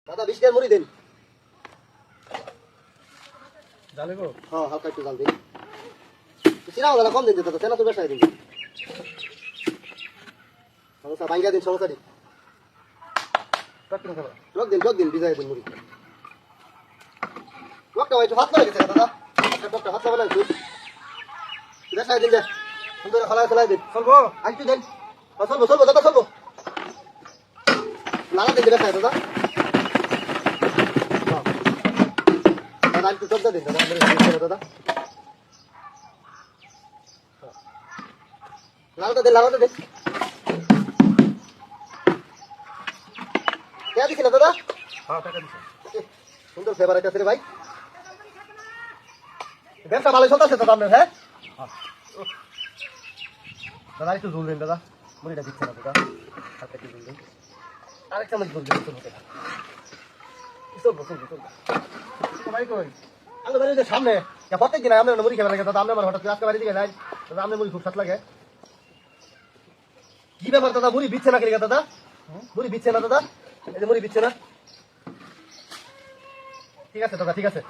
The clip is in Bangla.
দাদা 20 টাকার মুড়ি দিন। জালে গো? হ্যাঁ, হালকা একটু জাল দিন। চিনাও দাদা কম দিন দাদা, চেনা তো বেশাই দিন। সমস্যা ভাঙ্গা দিন, সমস্যা দিন। টক দিন, ভিজাই দিন মুড়ি। টকটা একটু হাত করে গেছে দাদা। টকটা হাত লাগানো একটু। বেশাই দিন যে। সুন্দর ফেলাই দিন। চলবো? একটু দেন। চলবো দাদা চলবো। লাগা দিন বেশাই দাদা। দাদা একটু চলতে দিন দাদা, দাদা। লাগাতে দে। কে দিছিল দাদা? হ্যাঁ, টাকা দিছে। সুন্দর ফ্লেভার আছে রে ভাই। ব্যবসা ভালো চলতেছে দাদা আপনার, হ্যাঁ? দাদা একটু ঝুল দিন দাদা, মুড়িটা দিচ্ছে না দাদা, হালকা একটু ঝুল দিন। আরেক চামচ ঝুল দিন, চলবো। ভাই কই? আমাদের বাড়ির যে সামনে, প্রত্যেক দিন আমরা মুড়ি খেতে লাগে দাদা, আমরা হঠাৎ করে আজকে বাড়ি দিকে যাই দাদা, আপনার মুড়ি খুব স্বাদ লাগে। কি ব্যাপার দাদা, মুড়ি বিচ্ছে না কেন দাদা? মুড়ি বিচ্ছে না দাদা, এই যে মুড়ি বিচ্ছে না। ঠিক আছে দাদা, ঠিক আছে।